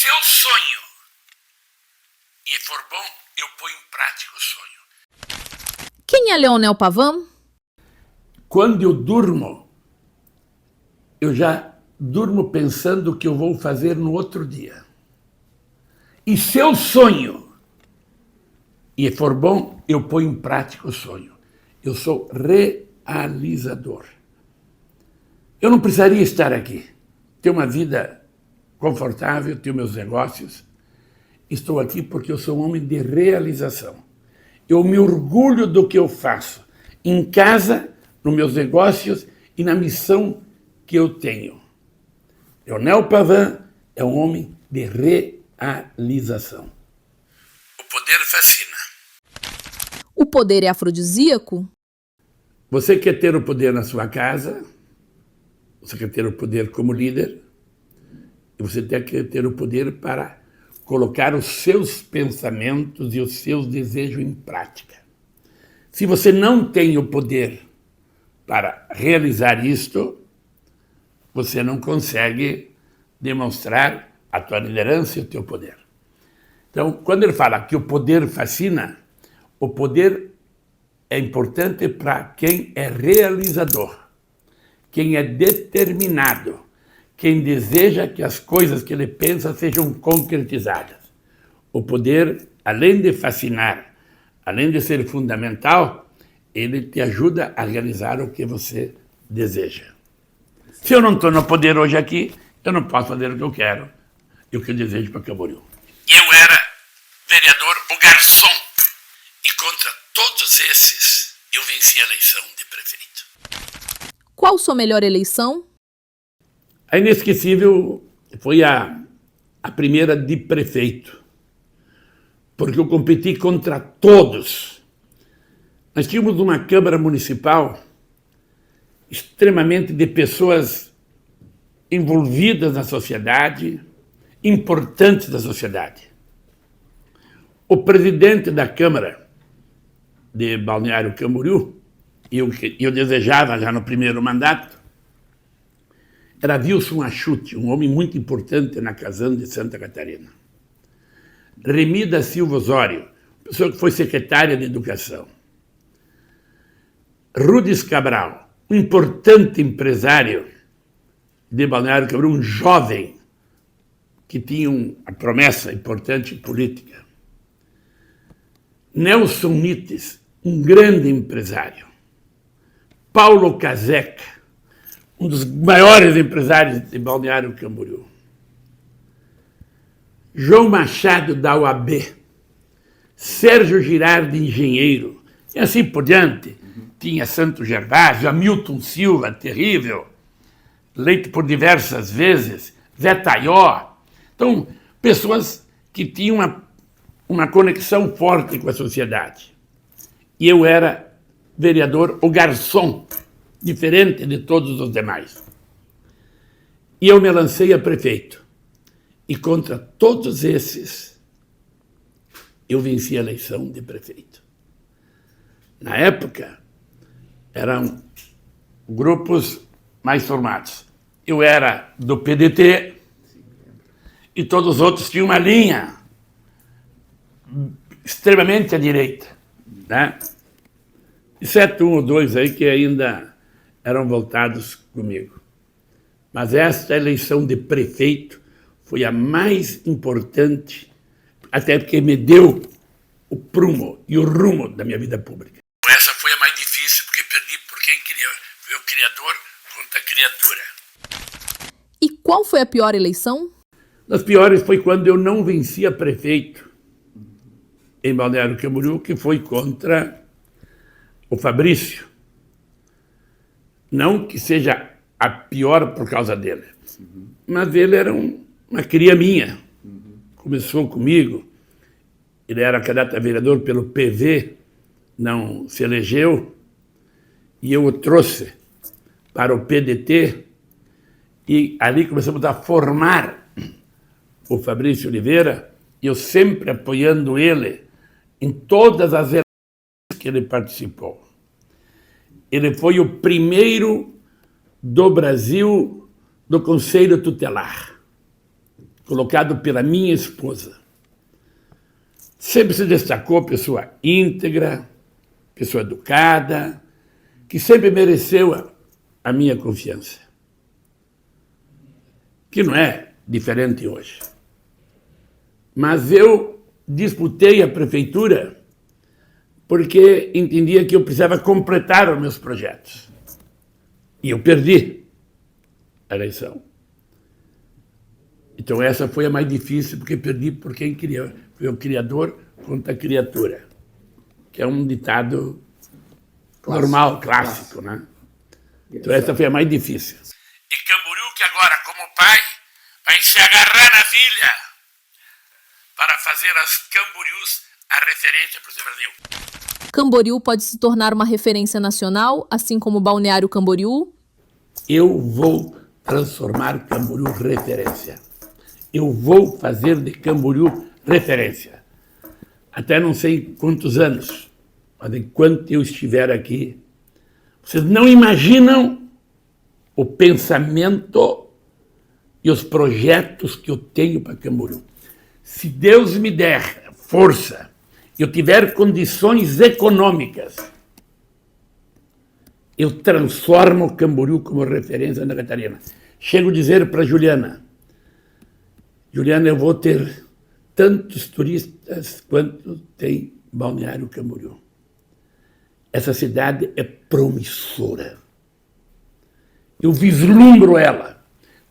se eu sonho e for bom, eu ponho em prática o sonho. Quem é Leonel Pavão? Quando eu durmo, eu já durmo pensando o que eu vou fazer no outro dia. E se eu sonho e for bom, eu ponho em prática o sonho. Eu sou realizador. Eu não precisaria estar aqui. Tenho uma vida confortável, tenho meus negócios. Estou aqui porque eu sou um homem de realização. Eu me orgulho do que eu faço, em casa, nos meus negócios e na missão que eu tenho. Leonel Pavão é um homem de realização. O poder fascina. O poder é afrodisíaco? Você quer ter o poder na sua casa, você quer ter o poder como líder, e você tem que ter o poder para colocar os seus pensamentos e os seus desejos em prática. Se você não tem o poder para realizar isto, você não consegue demonstrar a tua liderança e o teu poder. Então, quando ele fala que o poder fascina, o poder é importante para quem é realizador, quem é determinado, quem deseja que as coisas que ele pensa sejam concretizadas. O poder, além de fascinar, além de ser fundamental, ele te ajuda a realizar o que você deseja. Se eu não estou no poder hoje aqui, eu não posso fazer o que eu quero e o que eu desejo para Camboriú. Eu era vereador, o garçom, e contra todos esses eu venci a eleição de prefeito. Qual sua melhor eleição? A inesquecível foi a primeira de prefeito, porque eu competi contra todos. Nós tínhamos uma Câmara Municipal extremamente de pessoas envolvidas na sociedade, importantes da sociedade. O presidente da Câmara de Balneário Camboriú, eu desejava já no primeiro mandato, era Wilson Achute, um homem muito importante na Casam de Santa Catarina. Remi da Silva Osório, pessoa que foi secretária de Educação. Rudis Cabral, um importante empresário de Balneário Camboriú, um jovem que tinha uma promessa importante política. Nelson Nites, um grande empresário. Paulo Caseca, um dos maiores empresários de Balneário Camboriú. João Machado, da UAB. Sérgio Girardi, engenheiro. E assim por diante. Tinha Santo Gervásio, Hamilton Silva, terrível. Eleito por diversas vezes. Zé Taió. Então, pessoas que tinham uma conexão forte com a sociedade. E eu era vereador, o garçom, diferente de todos os demais. E eu me lancei a prefeito. E contra todos esses, eu venci a eleição de prefeito. Na época, eram grupos mais formados. Eu era do PDT e todos os outros tinham uma linha extremamente à direita, né? Exceto um ou dois aí que ainda eram voltados comigo. Mas esta eleição de prefeito foi a mais importante, até porque me deu o prumo e o rumo da minha vida pública. Essa foi a mais difícil, porque perdi por quem queria. Foi o criador contra a criatura. E qual foi a pior eleição? Das piores foi quando eu não venci a prefeito em Balneário Camboriú, que foi contra o Fabrício. Não que seja a pior por causa dele, mas ele era uma cria minha. Começou comigo, ele era candidato a vereador pelo PV, não se elegeu, e eu o trouxe para o PDT, e ali começamos a formar o Fabrício Oliveira, e eu sempre apoiando ele em todas as eleições que ele participou. Ele foi o primeiro do Brasil do Conselho Tutelar. O colocado pela minha esposa. Sempre se destacou pessoa íntegra, pessoa educada, que sempre mereceu a minha confiança. Que não é diferente hoje. Mas eu disputei a prefeitura porque entendia que eu precisava completar os meus projetos. E eu perdi a eleição. Então essa foi a mais difícil, porque perdi por quem queria. Foi o criador contra a criatura, que é um ditado normal, clássico, né? Então essa foi a mais difícil. E Camboriú, que agora, como pai, vai se agarrar na filha para fazer as Camboriús a referência para o Brasil. Camboriú pode se tornar uma referência nacional, assim como o Balneário Camboriú? Eu vou transformar Camboriú referência. Eu vou fazer de Camboriú referência. Até não sei quantos anos, mas enquanto eu estiver aqui, vocês não imaginam o pensamento e os projetos que eu tenho para Camboriú. Se Deus me der força, eu tiver condições econômicas, eu transformo Camboriú como referência na Catarina. Chego a dizer para Juliana, eu vou ter tantos turistas quanto tem Balneário Camboriú. Essa cidade é promissora. Eu vislumbro ela.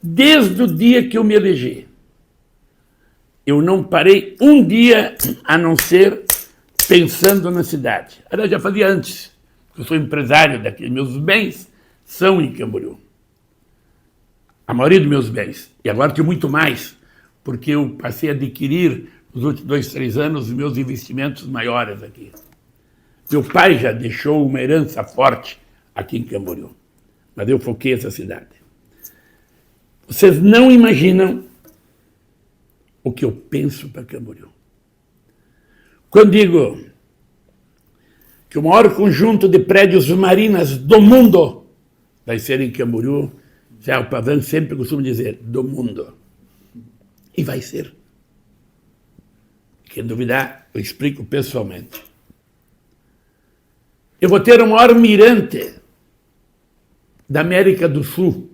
Desde o dia que eu me elegi, eu não parei um dia a não ser pensando na cidade. Aliás, já fazia antes. Eu sou empresário daqui. Meus bens são em Camboriú. A maioria dos meus bens. E agora tenho muito mais, porque eu passei a adquirir, nos últimos 2, 3 anos, os meus investimentos maiores aqui. Meu pai já deixou uma herança forte aqui em Camboriú, mas eu foquei essa cidade. Vocês não imaginam o que eu penso para Camboriú. Quando digo que o maior conjunto de prédios marinas do mundo vai ser em Camboriú, já o Pavan sempre costuma dizer, do mundo. E vai ser. Quem duvidar, eu explico pessoalmente. Eu vou ter o maior mirante da América do Sul.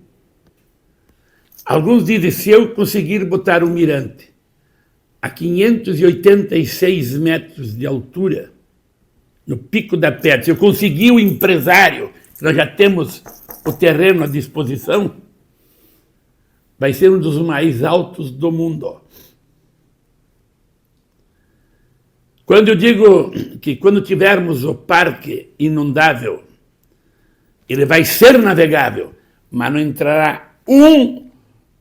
Alguns dizem, se eu conseguir botar um mirante a 586 metros de altura, no Pico da Pedra, se eu conseguir o empresário, nós já temos o terreno à disposição, vai ser um dos mais altos do mundo. Quando eu digo que quando tivermos o parque inundável, ele vai ser navegável, mas não entrará um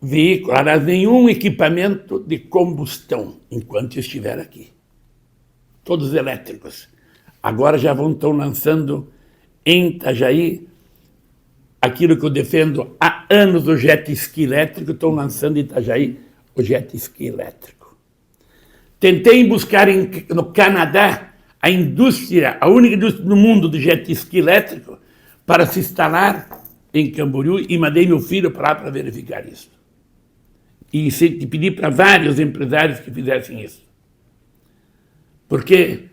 veículo, nenhum equipamento de combustão enquanto eu estiver aqui. Todos elétricos. Agora já estão lançando em Itajaí aquilo que eu defendo há anos do jet ski elétrico, estão lançando em Itajaí o jet ski elétrico. Tentei buscar no Canadá a indústria, a única indústria no mundo do jet ski elétrico, para se instalar em Camboriú e mandei meu filho para lá para verificar isso. E pedi para vários empresários que fizessem isso. Porque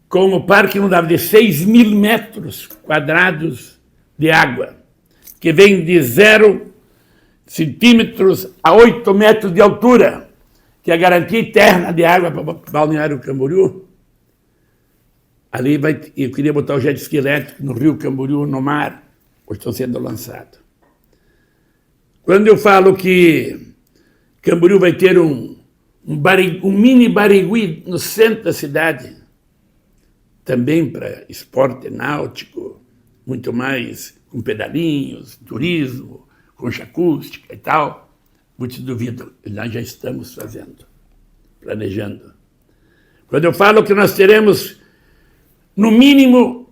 com o parque inundável de 6.000 metros quadrados de água, que vem de 0 centímetros a 8 metros de altura, que é a garantia eterna de água para Balneário Camboriú, ali eu queria botar o jet ski elétrico no rio Camboriú, no mar, hoje estão sendo lançados. Quando eu falo que Camboriú vai ter um mini Barigui no centro da cidade, também para esporte náutico, muito mais com pedalinhos, turismo, concha acústica e tal, muito duvido, nós já estamos fazendo, planejando. Quando eu falo que nós teremos, no mínimo,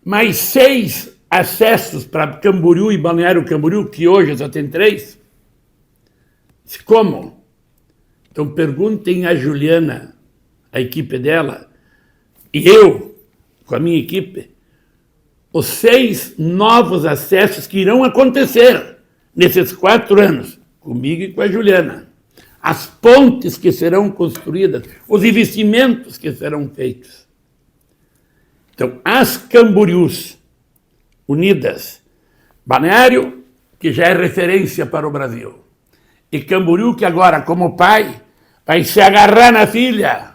mais 6 acessos para Camboriú e Balneário Camboriú, que hoje só tem 3, como? Então perguntem a Juliana, a equipe dela, e eu, com a minha equipe, os 6 novos acessos que irão acontecer nesses 4 anos, comigo e com a Juliana. as pontes que serão construídas, os investimentos que serão feitos. Então, as Camboriús unidas, Balneário, que já é referência para o Brasil, e Camboriú, que agora, como pai, vai se agarrar na filha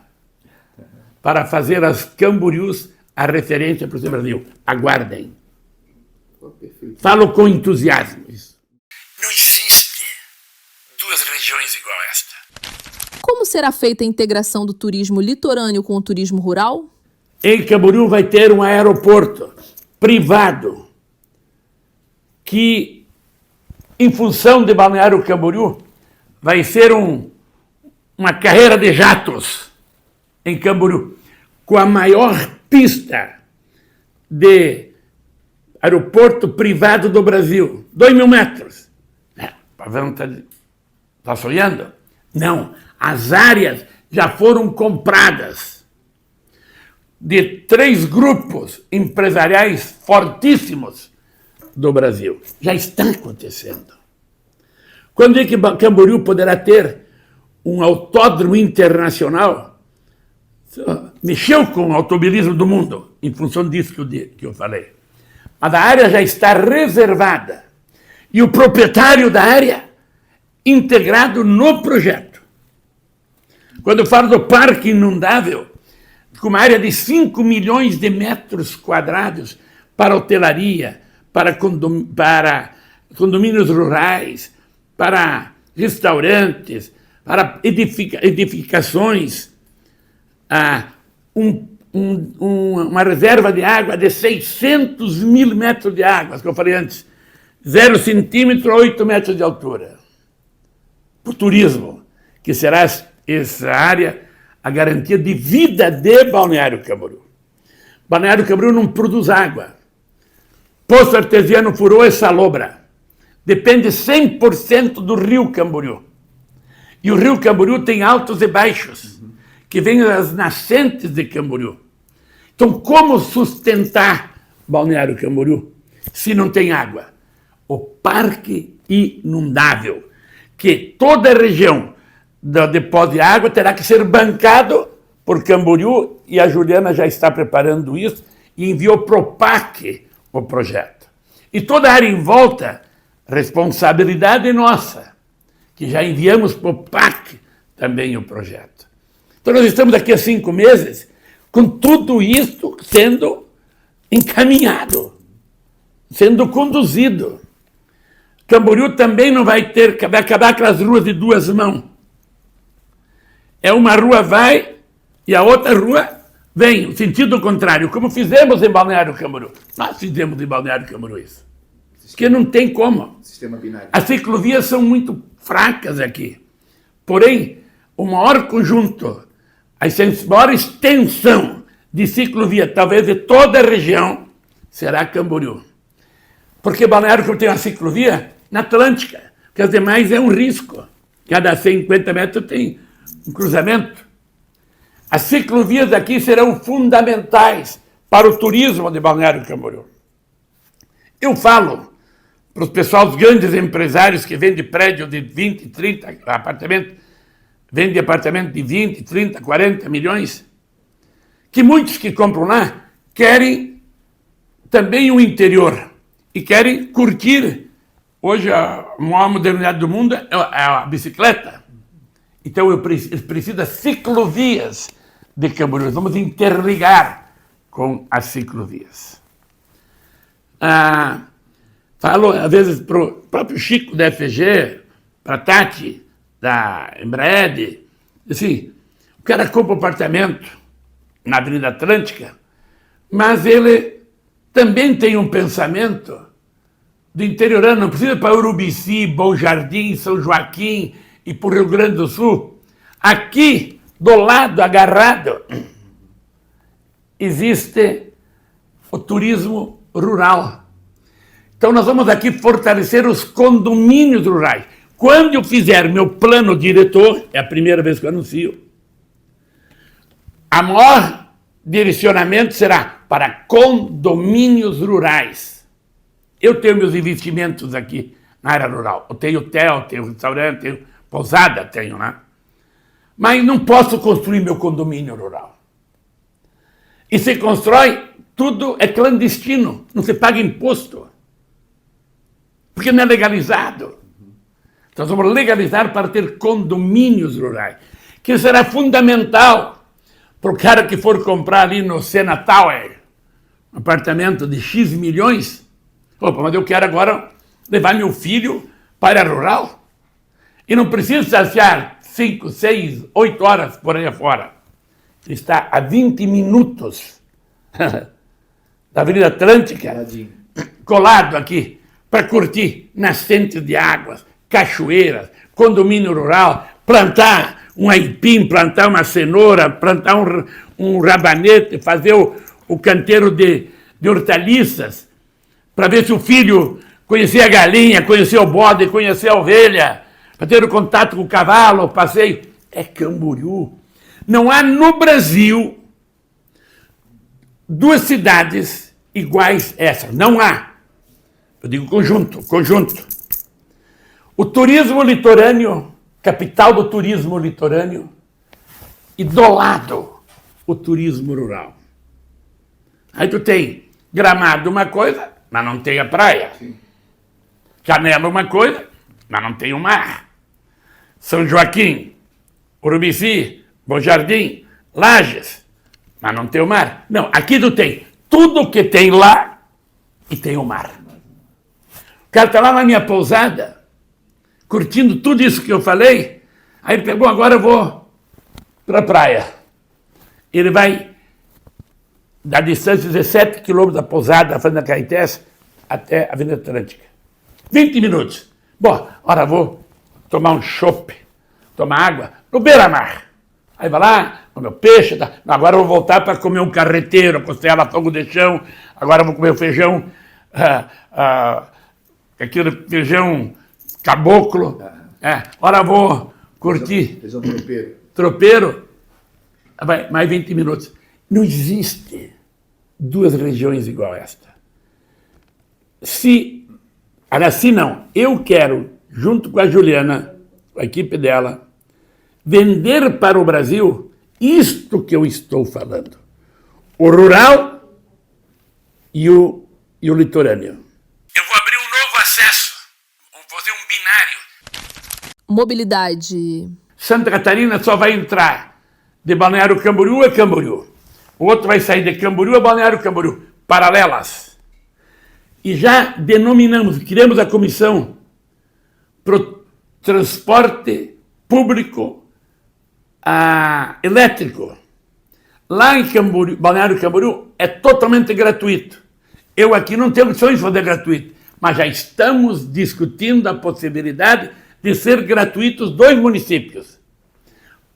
para fazer as Camboriús a referência para o Brasil. Aguardem. Falo com entusiasmo isso. Não existe duas regiões igual a esta. Como será feita a integração do turismo litorâneo com o turismo rural? Em Camboriú vai ter um aeroporto privado que, em função de Balneário Camboriú, vai ser uma carreira de jatos em Camboriú, com a maior pista de aeroporto privado do Brasil, 2.000 metros. Pavão está sonhando? Não, as áreas já foram compradas de 3 grupos empresariais fortíssimos do Brasil. Já está acontecendo. Quando é que Camboriú poderá ter um autódromo internacional? Mexeu com o automobilismo do mundo, em função disso que eu falei. Mas a área já está reservada. E o proprietário da área integrado no projeto. Quando eu falo do parque inundável, com uma área de 5 milhões de metros quadrados para hotelaria, para condomínios rurais, para restaurantes, para edificações, uma reserva de água de 600 mil metros de água, que eu falei antes, 0 centímetro a 8 metros de altura. Para o turismo, que será essa área a garantia de vida de Balneário Camboriú. Balneário Camboriú não produz água. Poço artesiano furou e salobra. Depende 100% do rio Camboriú. E o rio Camboriú tem altos e baixos, que vêm das nascentes de Camboriú. Então, como sustentar Balneário Camboriú se não tem água? O parque inundável, que toda a região do depósito de água terá que ser bancado por Camboriú, e a Juliana já está preparando isso e enviou para o PAC o projeto. E toda a área em volta, responsabilidade nossa, que já enviamos para o PAC também o projeto. Então nós estamos aqui há 5 meses com tudo isso sendo encaminhado, sendo conduzido. Camboriú também não vai acabar aquelas ruas de 2 mãos. É uma rua vai e a outra rua vem, no sentido contrário, como fizemos em Balneário Camboriú. Nós fizemos em Balneário Camboriú isso. Porque não tem como. Sistema binário. As ciclovias são muito fracas aqui. Porém, o maior conjunto, a maior extensão de ciclovia, talvez de toda a região, será Camboriú. Porque Balneário Camboriú tem uma ciclovia na Atlântica, porque as demais é um risco. Cada 50 metros tem um cruzamento. As ciclovias aqui serão fundamentais para o turismo de Balneário Camboriú. Eu falo para os pessoal, os grandes empresários que vendem prédio de 20, 30 apartamentos, vendem apartamento de 20, 30, 40 milhões, que muitos que compram lá querem também o interior e querem curtir. Hoje a maior modernidade do mundo é a bicicleta. Então eu preciso das ciclovias de Camboriú. Vamos interligar com as ciclovias. Falo, às vezes, para o próprio Chico da FG, para a Tati, da Embraed, assim, o cara compra um apartamento na Avenida Atlântica, mas ele também tem um pensamento do interiorano, não precisa ir para Urubici, Bom Jardim, São Joaquim e para o Rio Grande do Sul. Aqui, do lado, agarrado, existe o turismo rural. Então nós vamos aqui fortalecer os condomínios rurais. Quando eu fizer meu plano diretor, é a primeira vez que eu anuncio, a maior direcionamento será para condomínios rurais. Eu tenho meus investimentos aqui na área rural. Eu tenho hotel, tenho restaurante, tenho Pousada tenho, né? Mas não posso construir meu condomínio rural. E se constrói, tudo é clandestino, não se paga imposto. Porque não é legalizado. Então vamos legalizar para ter condomínios rurais, que será fundamental para o cara que for comprar ali no Sena Tower, um apartamento de X milhões. Opa, mas eu quero agora levar meu filho para a área rural. E não precisa estacionar 5, 6, 8 horas por aí afora. Está a 20 minutos da Avenida Atlântica, colado aqui, para curtir nascentes de águas, cachoeiras, condomínio rural, plantar um aipim, plantar uma cenoura, plantar um rabanete, fazer o canteiro de hortaliças, para ver se o filho conhecia a galinha, conhecia o bode, conhecia a ovelha, para ter o contato com o cavalo, o passeio. É Camboriú. Não há no Brasil duas cidades iguais a essa. Não há. Eu digo conjunto. O turismo litorâneo, capital do turismo litorâneo, e do lado o turismo rural. Aí tu tem Gramado uma coisa, mas não tem a praia. Sim. Canela uma coisa, mas não tem o mar. São Joaquim, Urubici, Bom Jardim, Lages, mas não tem o mar. Não, aqui tu tem tudo que tem lá e tem o mar. O cara está lá na minha pousada, curtindo tudo isso que eu falei, aí ele pegou, agora eu vou para a praia. Ele vai da distância de 17 quilômetros da pousada, da Fazenda Caetés, até a Avenida Atlântica. 20 minutos. Bom, agora vou tomar um chopp, tomar água no beira-mar. Aí vai lá, comer o peixe, tá? Agora eu vou voltar para comer um carreteiro, costela, fogo de chão, agora eu vou comer o feijão, aquele feijão caboclo. Agora eu vou curtir. Feijão Tropeiro. Vai, mais 20 minutos. Não existe duas regiões igual a esta. Assim não, eu quero, junto com a Juliana, a equipe dela, vender para o Brasil isto que eu estou falando. O rural e o litorâneo. Eu vou abrir um novo acesso, vou fazer um binário. Mobilidade. Santa Catarina só vai entrar de Balneário Camboriú a Camboriú. O outro vai sair de Camboriú a Balneário Camboriú. Paralelas. E já denominamos, criamos a comissão para o transporte público elétrico. Lá em Camboriú, Balneário Camboriú, é totalmente gratuito. Eu aqui não tenho opções de fazer gratuito, mas já estamos discutindo a possibilidade de ser gratuitos 2 municípios,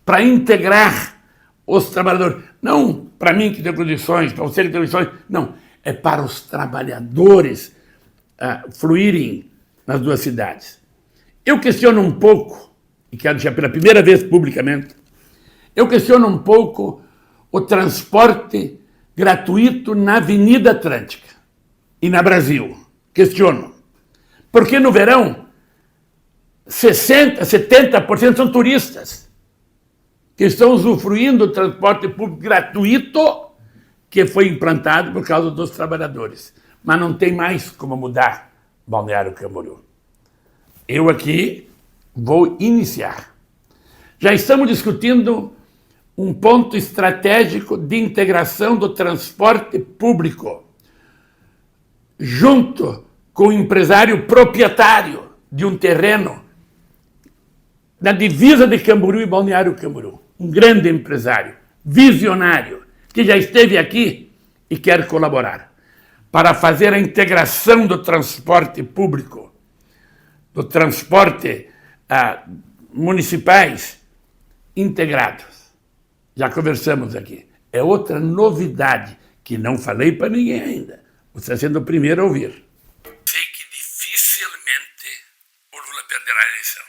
para integrar os trabalhadores. Não para mim que tem condições, para você que tem condições, não. É para os trabalhadores fluírem nas duas cidades. Eu questiono um pouco, e quero deixar pela primeira vez publicamente, eu questiono um pouco o transporte gratuito na Avenida Atlântica e na Brasil. Questiono. Porque no verão, 60%, 70% são turistas que estão usufruindo do transporte público gratuito que foi implantado por causa dos trabalhadores. Mas não tem mais como mudar Balneário Camboriú. Eu aqui vou iniciar. Já estamos discutindo um ponto estratégico de integração do transporte público, junto com o empresário proprietário de um terreno na divisa de Camboriú e Balneário Camboriú. Um grande empresário, visionário, que já esteve aqui e quer colaborar para fazer a integração do transporte público, do transporte municipais integrados. Já conversamos aqui. É outra novidade que não falei para ninguém ainda. Você está sendo o primeiro a ouvir. Sei que dificilmente o Lula perderá a eleição.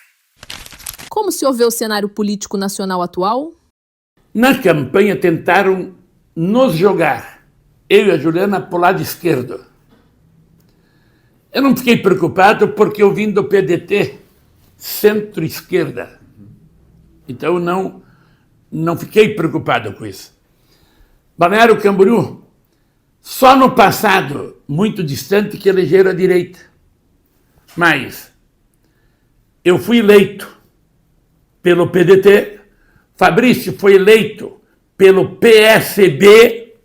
Como se ouve o cenário político nacional atual? Na campanha tentaram nos jogar, eu e a Juliana, para o lado esquerdo. Eu não fiquei preocupado porque eu vim do PDT, centro-esquerda. Então não fiquei preocupado com isso. Balneário Camboriú, só no passado, muito distante, que elegeram a direita. Mas eu fui eleito pelo PDT, Fabrício foi eleito pelo PSB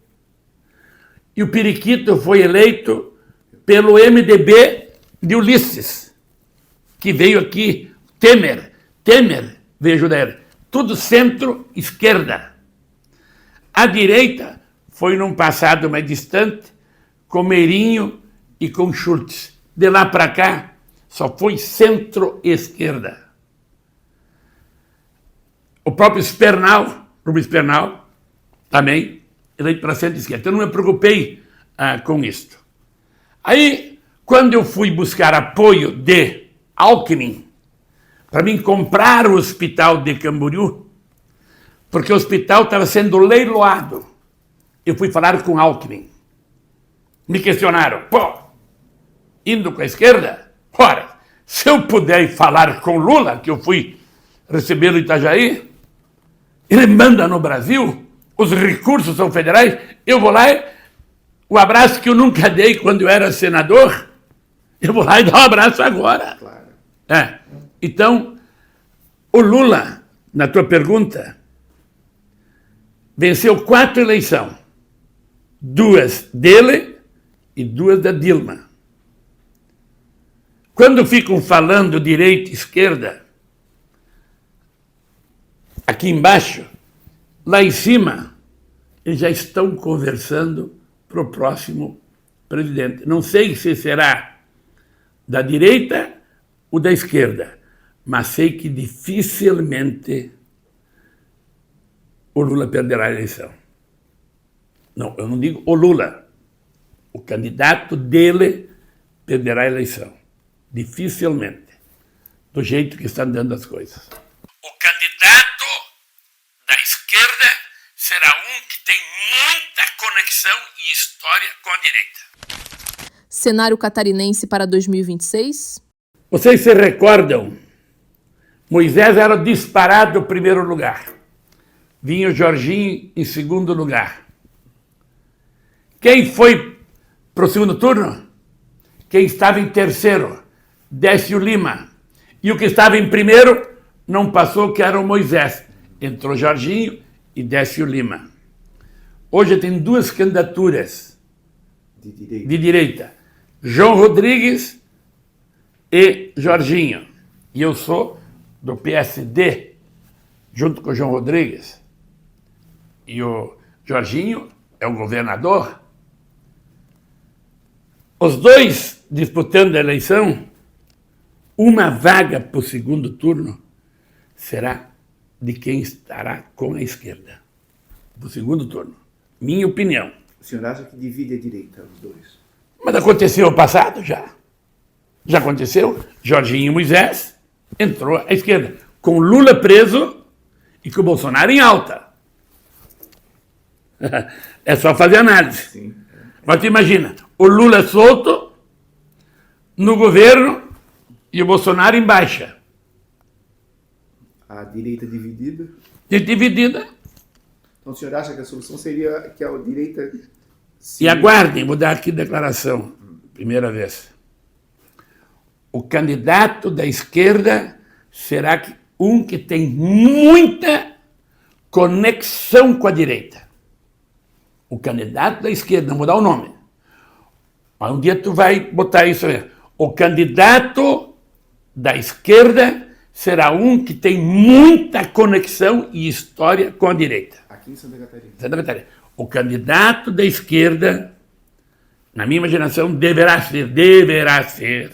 e o Periquito foi eleito pelo MDB de Ulisses, que veio aqui, Temer veio ajudar ele. Tudo centro-esquerda. A direita foi num passado mais distante, com Meirinho e com Schultz. De lá para cá, só foi centro-esquerda. O próprio Rubens Pernal, também eleito para centro-esquerda. Então, eu não me preocupei com isto. Aí, quando eu fui buscar apoio de Alckmin, para mim comprar o hospital de Camboriú, porque o hospital estava sendo leiloado, eu fui falar com Alckmin. Me questionaram, indo com a esquerda? Ora, se eu puder falar com Lula, que eu fui receber no Itajaí, ele manda no Brasil, os recursos são federais, eu vou lá, o abraço que eu nunca dei quando eu era senador, eu vou lá e dou um abraço agora. Claro. Então, o Lula, na tua pergunta, venceu 4 eleições. 2 dele e 2 da Dilma. Quando ficam falando direita e esquerda, aqui embaixo, lá em cima, eles já estão conversando para o próximo presidente. Não sei se será da direita ou da esquerda, mas sei que dificilmente o Lula perderá a eleição. Não, eu não digo o Lula. O candidato dele perderá a eleição. Dificilmente. Do jeito que estão dando as coisas. O candidato da esquerda será um que tem muita conexão e história com a direita. Cenário catarinense para 2026? Vocês se recordam? Moisés era disparado em primeiro lugar. Vinha o Jorginho em segundo lugar. Quem foi para o segundo turno? Quem estava em terceiro, Décio Lima. E o que estava em primeiro não passou, que era o Moisés. Entrou Jorginho e Décio Lima. Hoje tem 2 candidaturas de direita. João Rodrigues e Jorginho. E eu sou do PSD, junto com o João Rodrigues. E o Jorginho é o governador. Os 2 disputando a eleição, uma vaga para o segundo turno será de quem estará com a esquerda. Para o segundo turno. Minha opinião. O senhor acha que divide a direita, os 2? Mas aconteceu no passado já. Já aconteceu. Jorginho e Moisés entrou à esquerda. Com Lula preso e com o Bolsonaro em alta. É só fazer análise. Sim. Mas tu imagina, o Lula solto no governo e o Bolsonaro em baixa. A direita dividida? Dividida. Então o senhor acha que a solução seria que a direita... E aguardem, vou dar aqui declaração, primeira vez. O candidato da esquerda será um que tem muita conexão com a direita. O candidato da esquerda, não vou dar o nome, mas um dia tu vai botar isso aí. O candidato da esquerda será um que tem muita conexão e história com a direita. Aqui em Santa Catarina. Santa Catarina. O candidato da esquerda, na minha imaginação, deverá ser,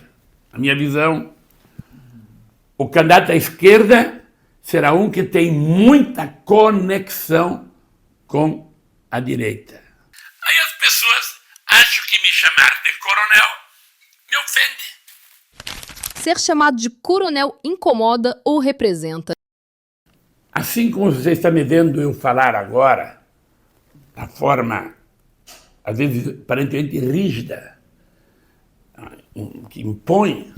a minha visão, o candidato da esquerda será um que tem muita conexão com a direita. Aí as pessoas acham que me chamar de coronel me ofende. Ser chamado de coronel incomoda ou representa? Assim como você está me vendo eu falar agora, da forma, às vezes, aparentemente rígida, que impõe,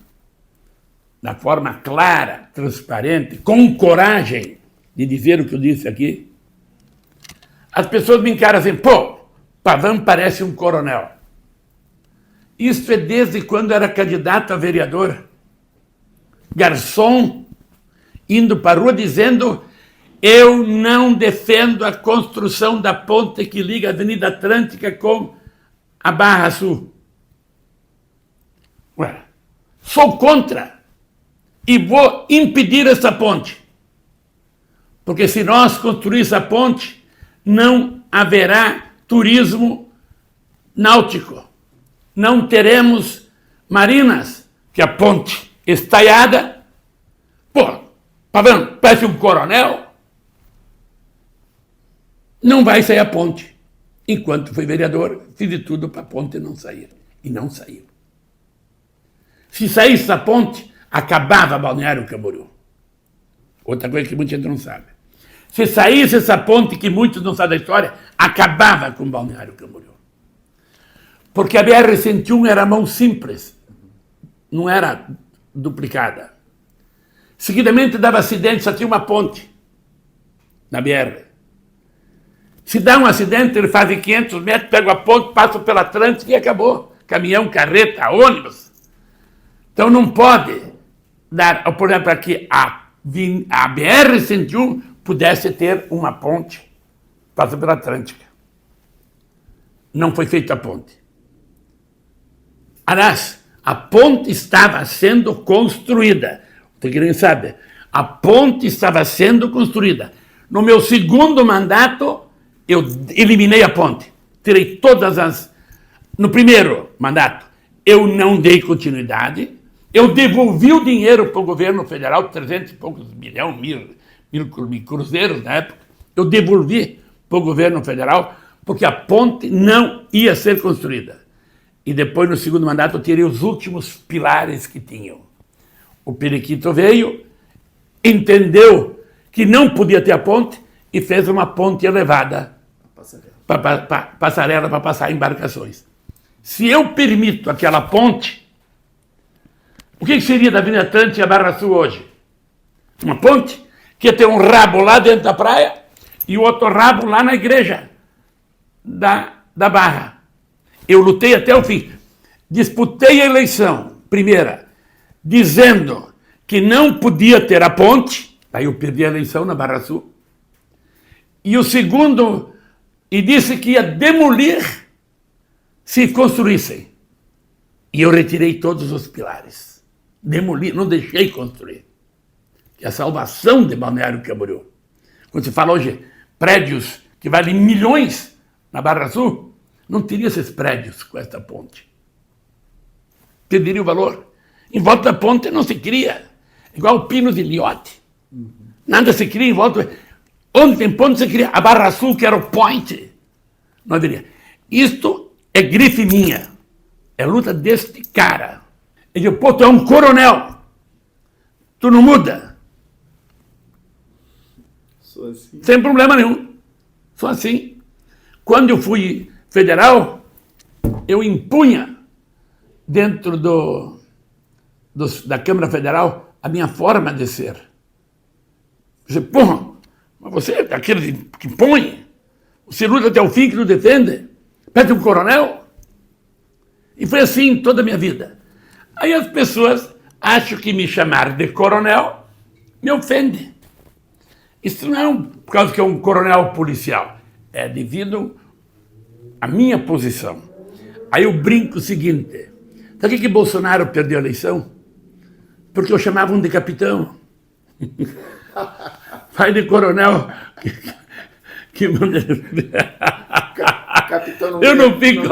da forma clara, transparente, com coragem, de dizer o que eu disse aqui, as pessoas me encaram assim, pô, Pavão parece um coronel. Isso é desde quando era candidato a vereador. Garçom indo para a rua dizendo: eu não defendo a construção da ponte que liga a Avenida Atlântica com a Barra Sul. Ué, sou contra e vou impedir essa ponte. Porque se nós construirmos a ponte, não haverá turismo náutico. Não teremos marinas, que a ponte estaiada. Pô, Pavão, parece um coronel. Não vai sair a ponte. Enquanto fui vereador, fiz de tudo para a ponte não sair. E não saiu. Se saísse a ponte, acabava Balneário Camboriú. Outra coisa que muita gente não sabe. Se saísse essa ponte, que muitos não sabem da história, acabava com Balneário Camboriú. Porque a BR-101 era mão simples. Não era duplicada. Seguidamente dava acidente, só tinha uma ponte na BR. Se dá um acidente, ele faz 500 metros, pega a ponte, passa pela Atlântica e acabou. Caminhão, carreta, ônibus. Então não pode dar a oportunidade para que a BR-101 pudesse ter uma ponte, passa pela Atlântica. Não foi feita a ponte. Aliás, a ponte estava sendo construída. Você que nem sabe, a ponte estava sendo construída. No meu segundo mandato, eu eliminei a ponte. Tirei todas as... No primeiro mandato, eu não dei continuidade. Eu devolvi o dinheiro para o governo federal, 300 e poucos milhões, mil cruzeiros na época. Eu devolvi para o governo federal porque a ponte não ia ser construída. E depois, no segundo mandato, eu tirei os últimos pilares que tinham. O Periquito veio, entendeu que não podia ter a ponte e fez uma ponte elevada, passarela para passar embarcações. Se eu permito aquela ponte, o que seria da Avenida Atlântica e a Barra Sul hoje? Uma ponte que ia ter um rabo lá dentro da praia e o outro rabo lá na igreja da Barra. Eu lutei até o fim. Disputei a eleição, primeira, dizendo que não podia ter a ponte, aí eu perdi a eleição na Barra Sul, e o segundo, e disse que ia demolir se construíssem. E eu retirei todos os pilares. Demoli, não deixei construir. Que é a salvação de Balneário Camboriú. Quando se fala hoje prédios que valem milhões na Barra Sul, não teria esses prédios com esta ponte. Perderia o valor. Em volta da ponte não se cria. Igual o Pino de Liotte. Nada se cria em volta. Onde tem ponte se cria. A Barra Sul, que era o point. Não haveria. Isto é grife minha. É luta deste cara. Ele diz, pô, tu é um coronel. Tu não muda. Sou assim. Sem problema nenhum. Sou assim. Quando eu fui federal, eu impunha dentro da Câmara Federal a minha forma de ser. Você, porra, mas você é aquele que impõe. Você luta até o fim, que não defende. Pede um coronel. E foi assim toda a minha vida. Aí as pessoas acham que me chamar de coronel me ofende. Isso não é por causa que é um coronel policial. É devido à minha posição. Aí eu brinco o seguinte. Sabe por que Bolsonaro perdeu a eleição? Porque eu chamava um de capitão. Vai de coronel. Capitão não eu não fico...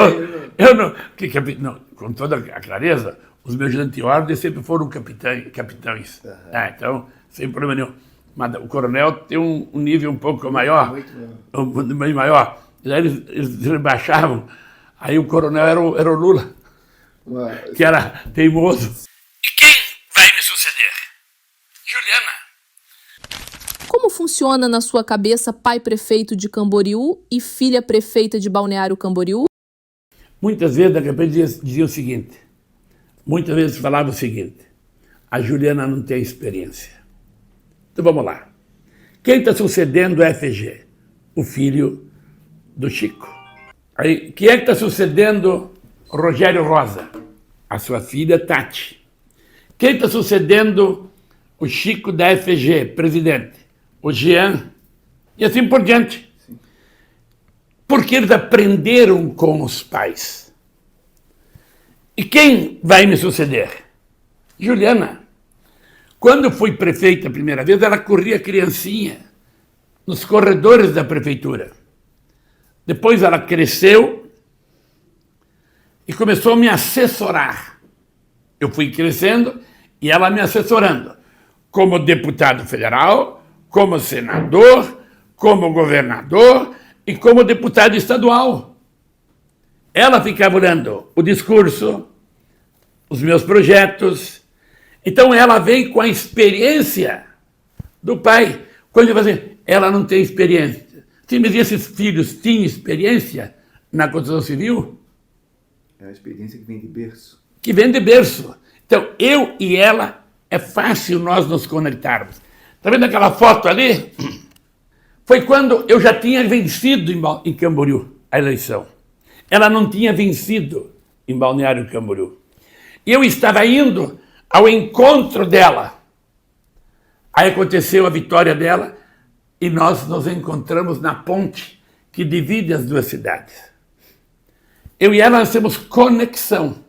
Não, com toda a clareza, os meus anti-ordens sempre foram capitães. Uhum. Então, sem problema nenhum. Mas o coronel tem um nível um pouco maior. Muito maior. E aí eles rebaixavam. Aí o coronel era o Lula. Que era teimoso. E quem vai me suceder? Juliana. Como funciona na sua cabeça pai prefeito de Camboriú e filha prefeita de Balneário Camboriú? Muitas vezes, daqui a pouco, dizia o seguinte. Muitas vezes falava o seguinte. A Juliana não tem experiência. Então vamos lá. Quem está sucedendo a FG? O filho do Chico. Aí, quem é que está sucedendo Rogério Rosa? A sua filha Tati. Quem está sucedendo o Chico da FG, presidente? O Jean. E assim por diante. Porque eles aprenderam com os pais. E quem vai me suceder? Juliana. Quando eu fui prefeita a primeira vez, ela corria criancinha nos corredores da prefeitura. Depois ela cresceu e começou a me assessorar. Eu fui crescendo e ela me assessorando. Como deputado federal, como senador, como governador e como deputado estadual. Ela ficava olhando o discurso, os meus projetos. Então ela vem com a experiência do pai. Quando eu falo assim, ela não tem experiência. Sim, mas esses filhos tinham experiência na Constituição Civil? É a experiência que vem de berço. Que vem de berço. Então, eu e ela, é fácil nós nos conectarmos. Está vendo aquela foto ali? Foi quando eu já tinha vencido em Camboriú a eleição. Ela não tinha vencido em Balneário Camboriú. E eu estava indo ao encontro dela. Aí aconteceu a vitória dela e nós nos encontramos na ponte que divide as duas cidades. Eu e ela, nós temos conexão.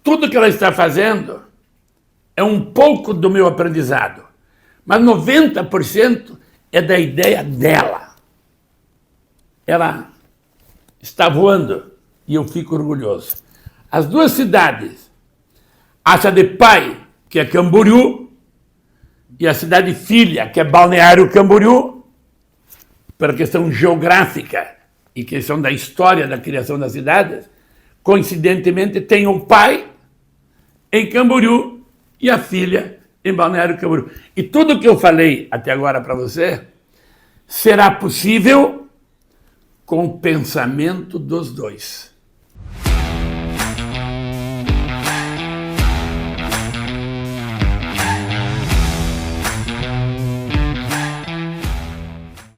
Tudo que ela está fazendo é um pouco do meu aprendizado, mas 90% é da ideia dela. Ela está voando e eu fico orgulhoso. As duas cidades, a cidade de pai, que é Camboriú, e a cidade filha, que é Balneário Camboriú, pela questão geográfica e questão da história da criação das cidades, coincidentemente tem o pai em Camboriú e a filha em Balneário Camboriú. E tudo que eu falei até agora para você será possível com o pensamento dos dois.